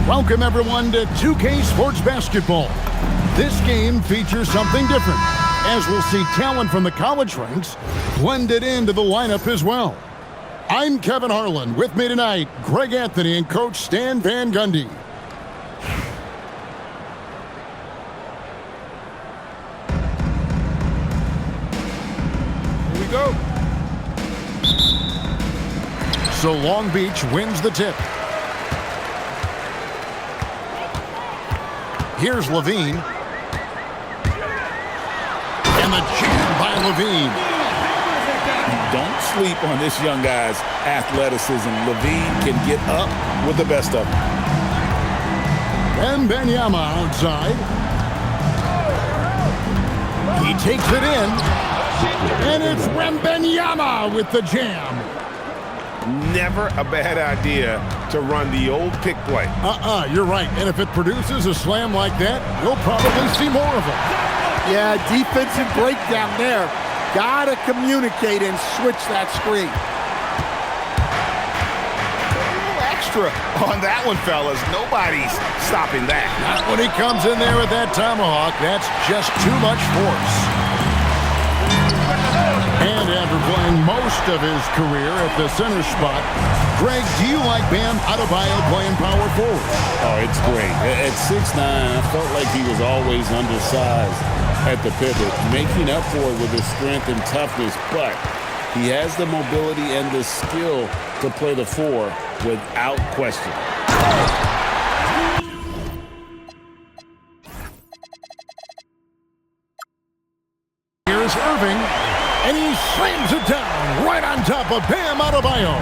Welcome everyone to 2K Sports Basketball. This game features something different, as we'll see talent from the college ranks blended into the lineup as well. I'm Kevin Harlan. With me tonight, Greg Anthony and Coach Stan Van Gundy. Here we go. So Long Beach wins the tip. Here's Levine. And the jam by Levine. Don't sleep on this young guy's athleticism. Levine can get up with the best of them. And Wembanyama outside. He takes it in. And it's Wembanyama with the jam. Never a bad idea to run the old pick play. You're right. And if it produces a slam like that, you'll probably see more of it. Yeah, defensive breakdown there. Gotta communicate and switch that screen. Extra on that one, fellas. Nobody's stopping that. Not when he comes in there with that tomahawk. That's just too much force. And after playing most of his career at the center spot, Greg, do you like Bam Adebayo playing power forward? Oh, it's great. At 6'9", I felt like he was always undersized at the pivot, making up for it with his strength and toughness, but he has the mobility and the skill to play the four without question. Here's Irving, and he slams it down right on top of Bam Adebayo.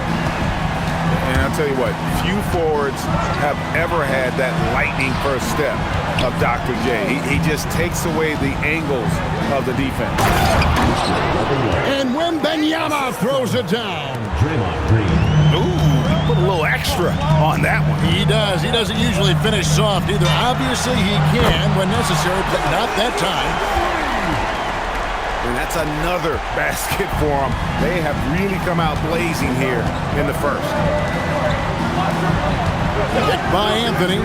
And I'll tell you what, few forwards have ever had that lightning first step of Dr. J. He just takes away the angles of the defense. And Wembanyama throws it down. Ooh, put a little extra on that one. He does. He doesn't usually finish soft either. Obviously, he can when necessary, but not that time. And that's another basket for them. They have really come out blazing here in the first. Picked by Anthony.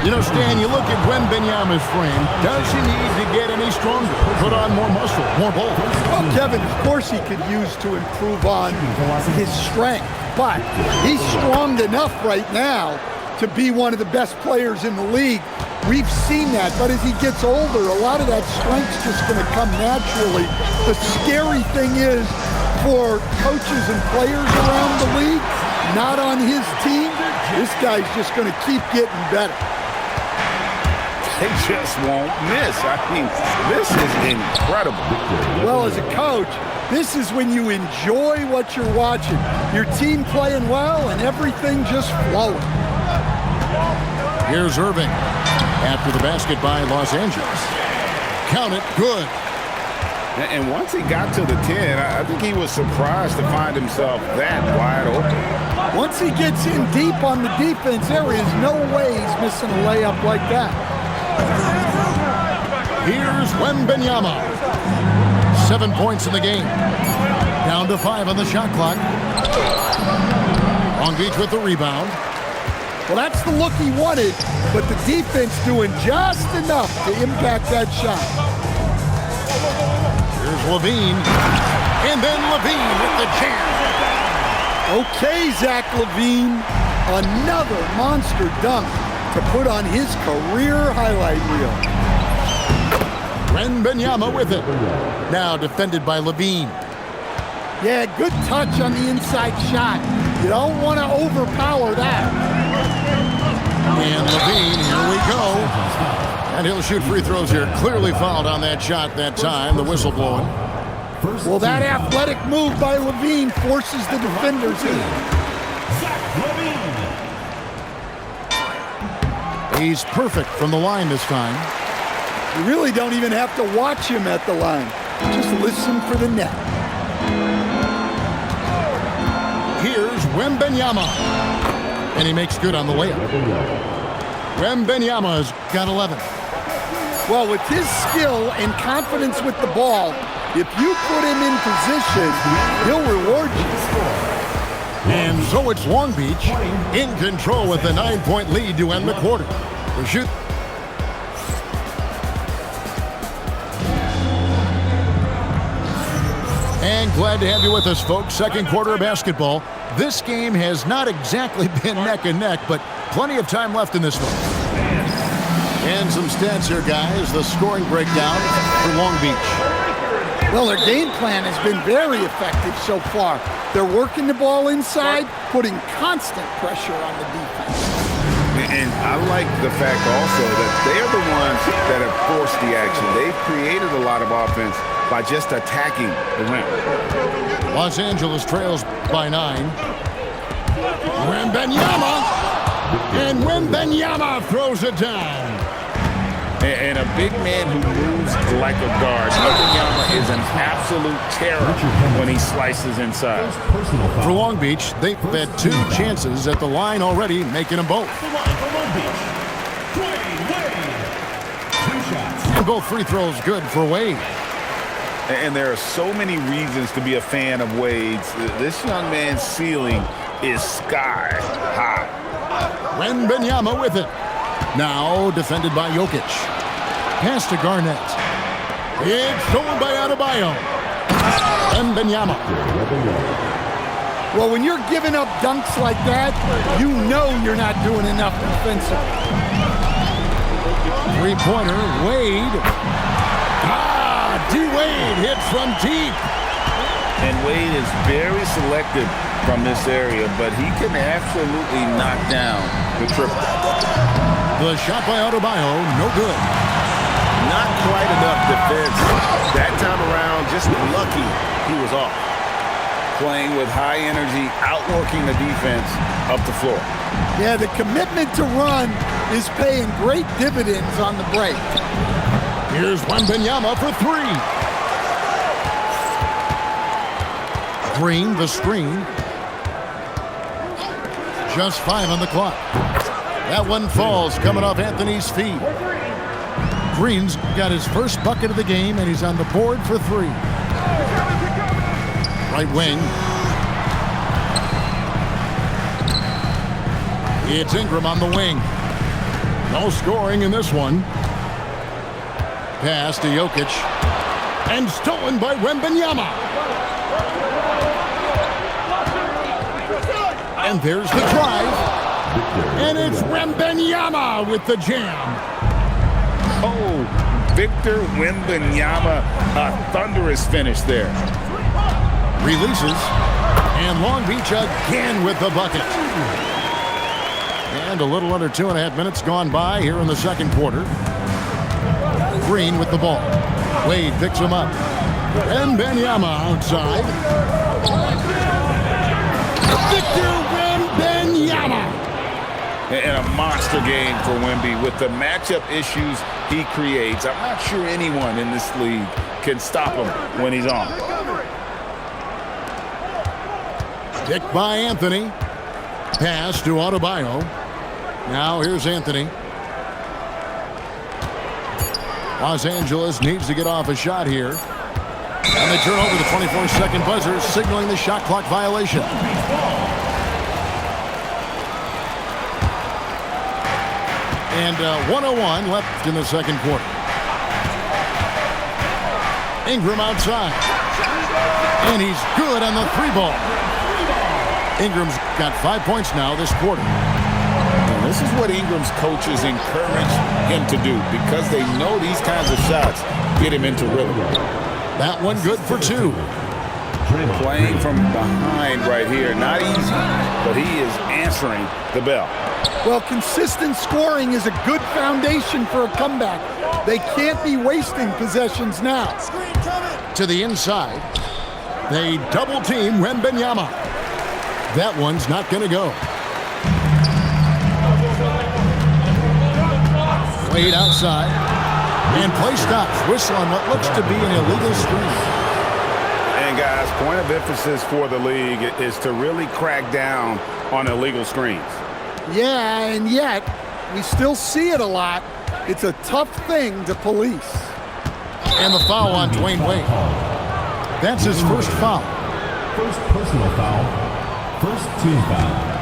You know, Stan, you look at Wembanyama's frame. Does he need to get any stronger? Put on more muscle, more bulk? Well, Kevin, of course he could use to improve on his strength, but he's strong enough right now to be one of the best players in the league. We've seen that, but as he gets older, a lot of that strength's just going to come naturally. The scary thing is for coaches and players around the league, not on his team, this guy's just going to keep getting better. They just won't miss. I mean, this is incredible. Well, as a coach, this is when you enjoy what you're watching. Your team playing well and everything just flowing. Here's Irving. After the basket by Los Angeles. Count it, good. And once he got to the 10, I think he was surprised to find himself that wide open. Once he gets in deep on the defense, there is no way he's missing a layup like that. Here's Wembanyama. 7 points in the game. Down to 5 on the shot clock. Long Beach with the rebound. Well, that's the look he wanted, but the defense doing just enough to impact that shot. Here's Levine. And then Levine with the jam. Okay, Zach Levine. Another monster dunk to put on his career highlight reel. Wembanyama with it. Now defended by Levine. Yeah, good touch on the inside shot. You don't want to overpower that. And Levine, here we go. And he'll shoot free throws here. Clearly fouled on that shot that time. The whistle blowing. Well, that athletic move by Levine forces the defenders in. He's perfect from the line this time. You really don't even have to watch him at the line. Just listen for the net. Here's Wembanyama. And he makes good on the layup. Wembanyama's got 11. Well, with his skill and confidence with the ball, if you put him in position, he'll reward you. And so it's Long Beach in control with a 9-point lead to end the quarter. The shoot. And glad to have you with us, folks. Second quarter of basketball. This game has not exactly been neck and neck, but plenty of time left in this one. And some stats here, guys. The scoring breakdown for Long Beach. Well, their game plan has been very effective so far. They're working the ball inside, putting constant pressure on the defense. And I like the fact also that they're the ones that have forced the action. They've created a lot of offense by just attacking the rim. Los Angeles trails by 9. Wembanyama. And Wembanyama throws it down. And a big man who moves like a guard. Wembanyama is an absolute terror when he slices inside. For Long Beach, they've had 2 chances at the line already, making them both. And both free throws good for Wade. And there are so many reasons to be a fan of Wade's. This young man's ceiling is sky high. Wembanyama with it. Now defended by Jokic. Pass to Garnett. It's stolen by Adebayo. Wembanyama. Well, when you're giving up dunks like that, you know you're not doing enough defensively. Three-pointer, Wade. D-Wade hits from deep. And Wade is very selective from this area, but he can absolutely knock down the triple. The shot by Adebayo, no good. Not quite enough defense. That time around, just lucky he was off. Playing with high energy, outworking the defense up the floor. Yeah, the commitment to run is paying great dividends on the break. Here's Wembanyama for 3. Green, the screen. Just 5 on the clock. That one falls, coming off Anthony's feet. Green's got his first bucket of the game, and he's on the board for 3. Right wing. It's Ingram on the wing. No scoring in this one. Pass to Jokic. And stolen by Wembanyama. And there's the drive. And it's Wembanyama with the jam. Oh, Victor Wembanyama, a thunderous finish there. Releases. And Long Beach again with the bucket. And a little under 2.5 minutes gone by here in the second quarter. Green with the ball. Wade picks him up. Wembanyama outside. Victor Wembanyama. And a monster game for Wemby with the matchup issues he creates. I'm not sure anyone in this league can stop him when he's on. Picked by Anthony. Pass to Adebayo. Now here's Anthony. Los Angeles needs to get off a shot here. And they turn over the 24-second buzzer, signaling the shot clock violation. And 1:01 left in the second quarter. Ingram outside. And he's good on the 3-ball. Ingram's got 5 points now this quarter. And this is what Ingram's coaches encourage him to do because they know these kinds of shots get him into rhythm. That one good for 2. Playing from behind right here. Not easy, but he is answering the bell. Well, consistent scoring is a good foundation for a comeback. They can't be wasting possessions now. To the inside. They double team Wembanyama. That one's not going to go. Wade outside. And play stops. Whistle on what looks to be an illegal screen. And guys, point of emphasis for the league is to really crack down on illegal screens. Yeah, and yet we still see it a lot. It's a tough thing to police. And the foul on Dwayne Wade. That's his first foul. First personal foul First team foul.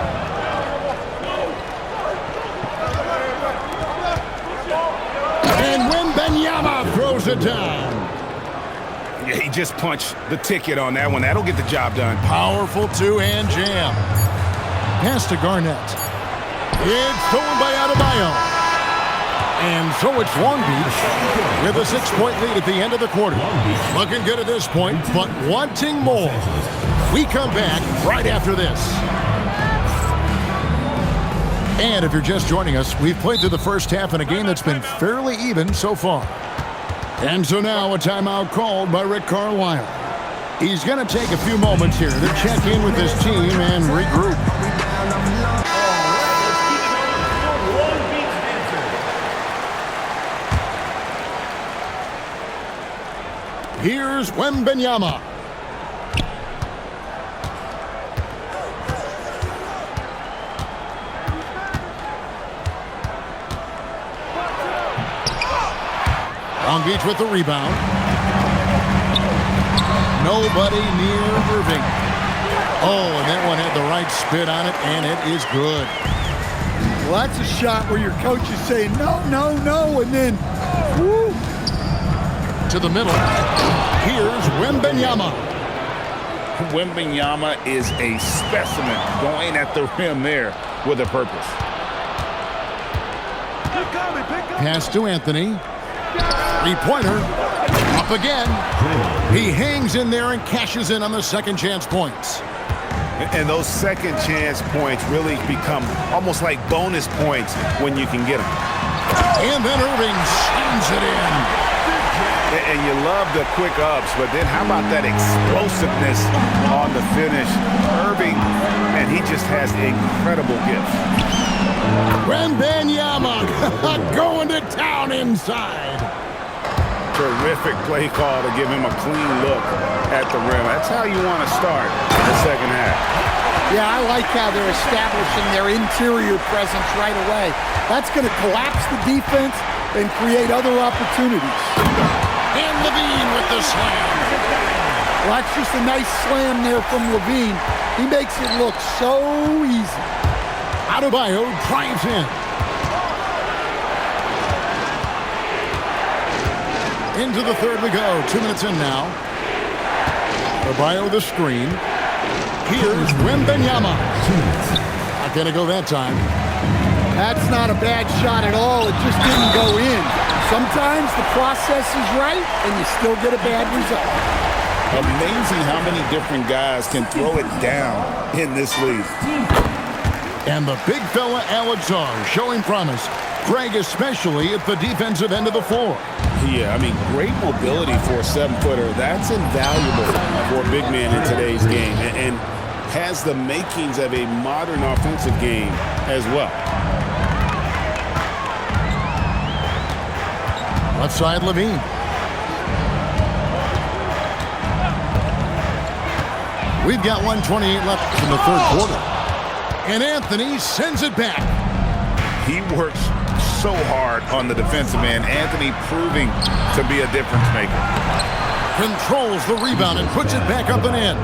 And Wembanyama throws it down. Yeah, he just punched the ticket on that one. That'll get the job done. Powerful two-hand jam. Pass to Garnett. It's stolen by Adebayo. And so it's Long Beach with a 6-point lead at the end of the quarter. Looking good at this point, but wanting more. We come back right after this. And if you're just joining us, we've played through the first half in a game that's been fairly even so far. And so now a timeout called by Rick Carlisle. He's going to take a few moments here to check in with his team and regroup. Here's Wembanyama. Long Beach with the rebound. Nobody near Irving. Oh, and that one had the right spin on it, and it is good. Well, that's a shot where your coach is saying, no, no, no, and then, woo. To the middle. Here's Wembanyama. Wembanyama is a specimen going at the rim there with a purpose. Pass to Anthony. Three-pointer. Up again. He hangs in there and cashes in on the second chance points. And those second chance points really become almost like bonus points when you can get them. And then Irving slams it in. And you love the quick ups, but then how about that explosiveness on the finish? Irving, and he just has incredible gifts. Wembanyama going to town inside. Terrific play call to give him a clean look at the rim. That's how you want to start the second half. Yeah, I like how they're establishing their interior presence right away. That's going to collapse the defense and create other opportunities. And Levine with the slam. Well, that's just a nice slam there from Levine. He makes it look so easy. Adebayo drives in. Into the third we go. 2 minutes in now. Adebayo the screen. Here's Wembanyama. Not going to go that time. That's not a bad shot at all. It just didn't go in. Sometimes the process is right, and you still get a bad result. Amazing how many different guys can throw it down in this league. And the big fella Alex showing promise. Greg especially at the defensive end of the floor. Yeah, I mean, great mobility for a 7-footer. That's invaluable for a big man in today's game, and has the makings of a modern offensive game as well. Left side, Levine. We've got 1:28 left in the third quarter. And Anthony sends it back. He works so hard on the defensive end. Anthony proving to be a difference maker. Controls the rebound and puts it back up and in.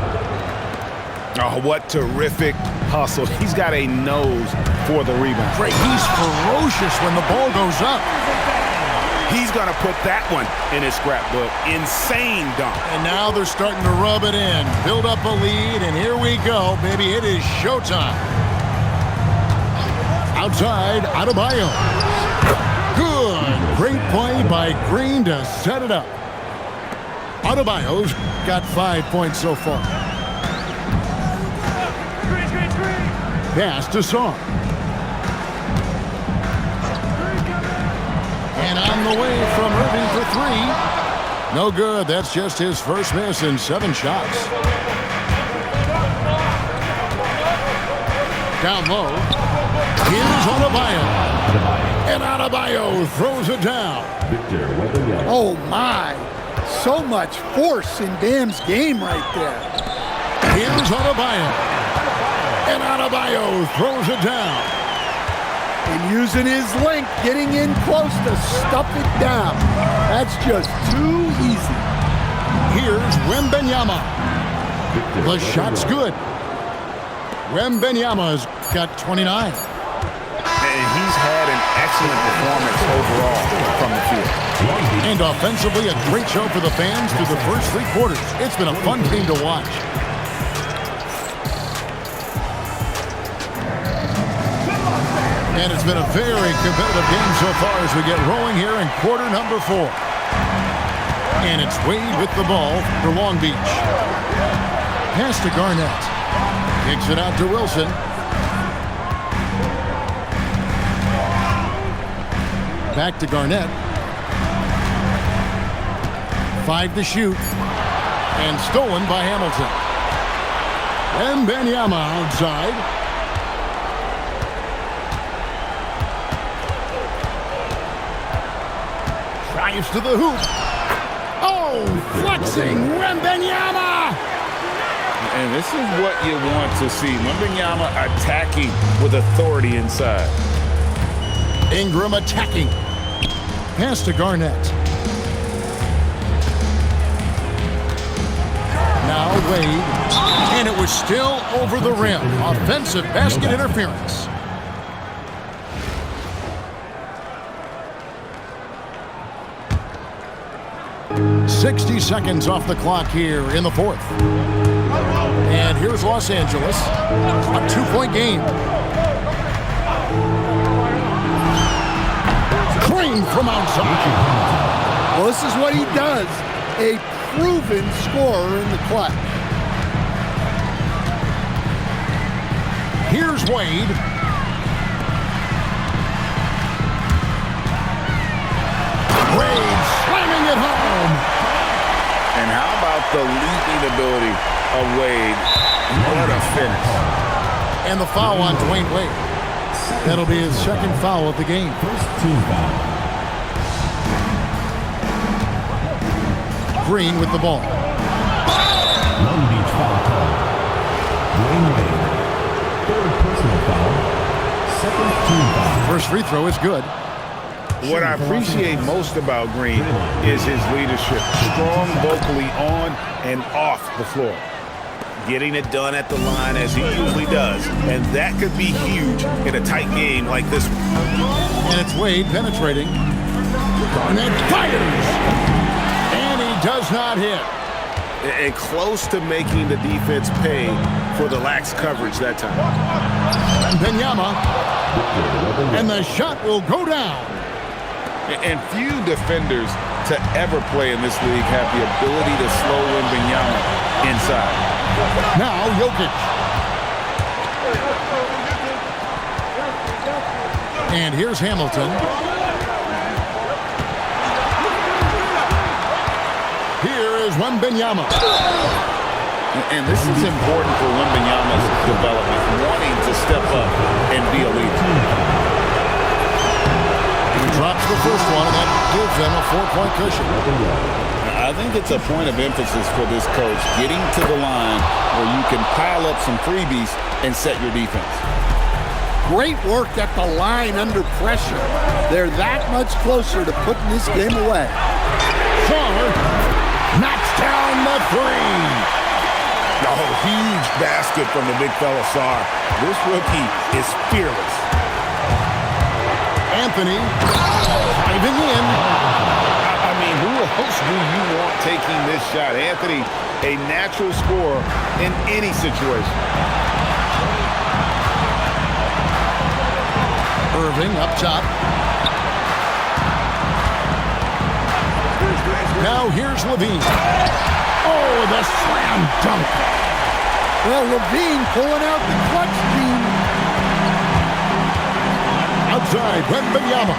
Oh, what terrific hustle. He's got a nose for the rebound. Great. He's ferocious when the ball goes up. He's going to put that one in his scrapbook. Insane dunk. And now they're starting to rub it in. Build up a lead, and here we go, baby. It is showtime. Outside, Adebayo. Good. Great play by Green to set it up. Adebayo's got 5 points so far. Pass to Song. And on the way from Irving for three. No good. That's just his first miss in 7 shots. Down low. Here's Adebayo. And Adebayo throws it down. Oh, my. So much force in Bam's game right there. Here's Adebayo. And Adebayo throws it down. And using his length, getting in close to stuff it down. That's just too easy. Here's Wembanyama. The shot's good. Wembanyama's got 29. And he's had an excellent performance overall from the field. And offensively, a great show for the fans through the first 3 quarters. It's been a fun game to watch. And it's been a very competitive game so far as we get rolling here in quarter number 4. And it's Wade with the ball for Long Beach. Pass to Garnett. Kicks it out to Wilson. Back to Garnett. 5 to shoot. And stolen by Hamilton. Wembanyama outside. Drives to the hoop. Oh, flexing Wembanyama! And this is what you want to see. Wembanyama attacking with authority inside. Ingram attacking. Pass to Garnett. Now Wade. And it was still over the rim. Offensive basket interference. "60 seconds off the clock here in the 4th. And here's Los Angeles. A 2-point game. Green from outside. Well, this is what he does. A proven scorer in the clutch. Here's Wade. Wade slamming it home. And how about the leaping ability of Wade? What a finish. And the foul on Dwayne Wade. That'll be his second foul of the game. Green with the ball. Long Beach foul call. Dwayne Wade. 3rd personal foul. 2nd team foul. First free throw is good. What I appreciate most about Green is his leadership. Strong vocally on and off the floor. Getting it done at the line as he usually does. And that could be huge in a tight game like this one. And it's Wade penetrating. Garnett fires. And he does not hit. And close to making the defense pay for the lax coverage that time. Wembanyama. And the shot will go down. And few defenders to ever play in this league have the ability to slow Wembanyama inside. Now Jokic. And here's Hamilton. Here is Wembanyama. And this is important for Wembanyama's development, wanting to step up and be a leader. He drops the first one, and that gives them a 4-point cushion. I think it's a point of emphasis for this coach, getting to the line where you can pile up some freebies and set your defense. Great work at the line under pressure. They're that much closer to putting this game away. Shaw knocks down the 3. Oh, huge basket from the big fella Sarr. This rookie is fearless. Anthony driving in. I mean, who else do you want taking this shot? Anthony, a natural scorer in any situation. Irving up top. Now here's Levine. Oh, the slam dunk. Well, Levine pulling out the clutch team. Outside, Wembanyama.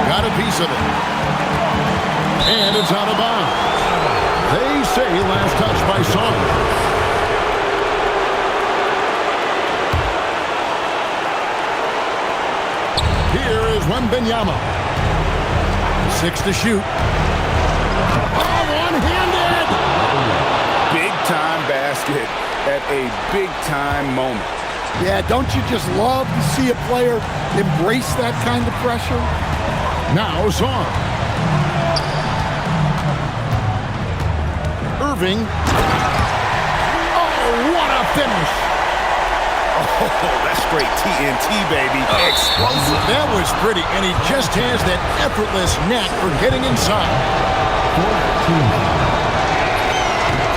Got a piece of it. And it's out of bounds. They say last touch by Song. Here is Wembanyama. 6 to shoot. Oh, one-handed! Big-time basket at a big-time moment. Yeah, don't you just love to see a player embrace that kind of pressure? Now Song. Irving. Oh, what a finish. Oh, that's straight TNT, baby. Explosive. That was pretty, and he just has that effortless knack for getting inside.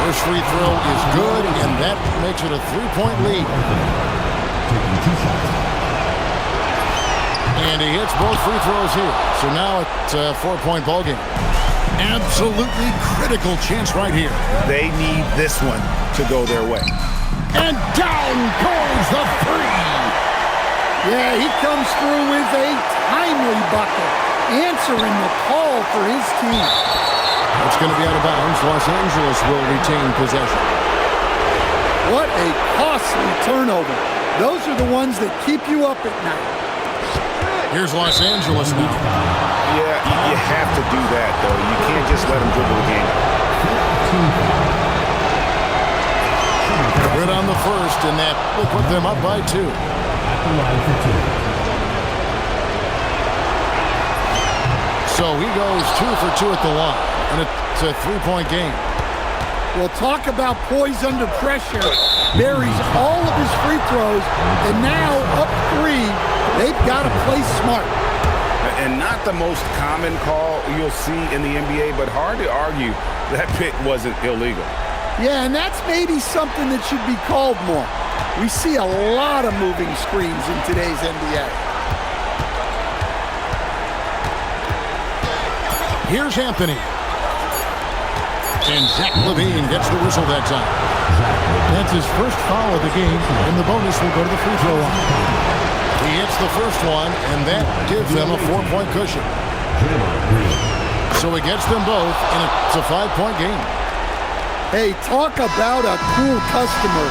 First free throw is good, and that makes it a 3-point lead. Taking 2 shots. And he hits both free throws here. So now it's a 4-point ball game. Absolutely critical chance right here. They need this one to go their way. And down goes the three. Yeah, he comes through with a timely bucket, answering the call for his team. It's going to be out of bounds. Los Angeles will retain possession. What a costly turnover. Those are the ones that keep you up at night. Here's Los Angeles now. Yeah, you have to do that, though. You can't just let them dribble the game. Good on the first, and that will put them up by 2. At the line for 2. So he goes 2 for 2 at the line, and it's a 3-point game. Well, talk about poise under pressure. Buries all of his free throws, and now up 3. They've got to play smart. And not the most common call you'll see in the NBA, but hard to argue that pick wasn't illegal. Yeah, and that's maybe something that should be called more. We see a lot of moving screens in today's NBA. Here's Anthony. And Zach LaVine gets the whistle that time. That's his first foul of the game, and the bonus will go to the free throw line. He hits the first one, and that gives them a 4-point cushion. So he gets them both, and it's a 5-point game. Hey, talk about a cool customer.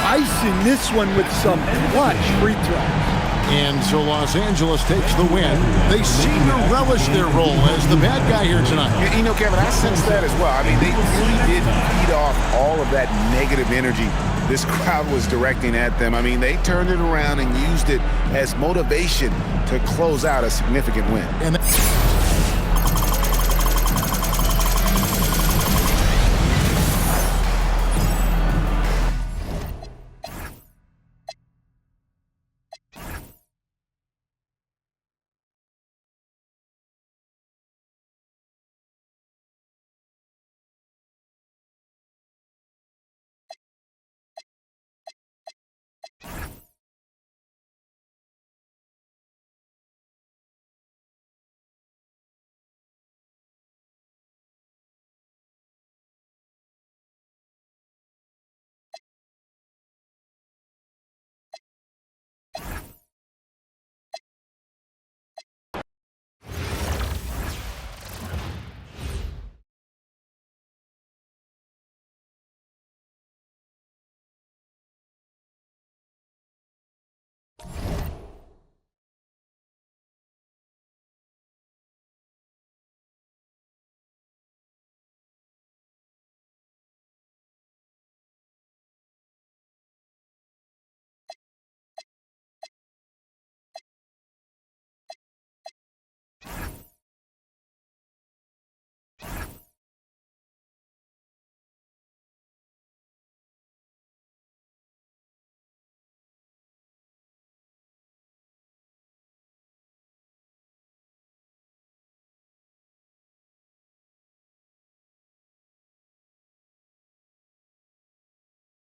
Icing this one with some clutch free throws. And so Los Angeles takes the win. They seem to relish their role as the bad guy here tonight. You know, Kevin, I sense that as well. I mean, they really did feed off all of that negative energy this crowd was directing at them. I mean, they turned it around and used it as motivation to close out a significant win. And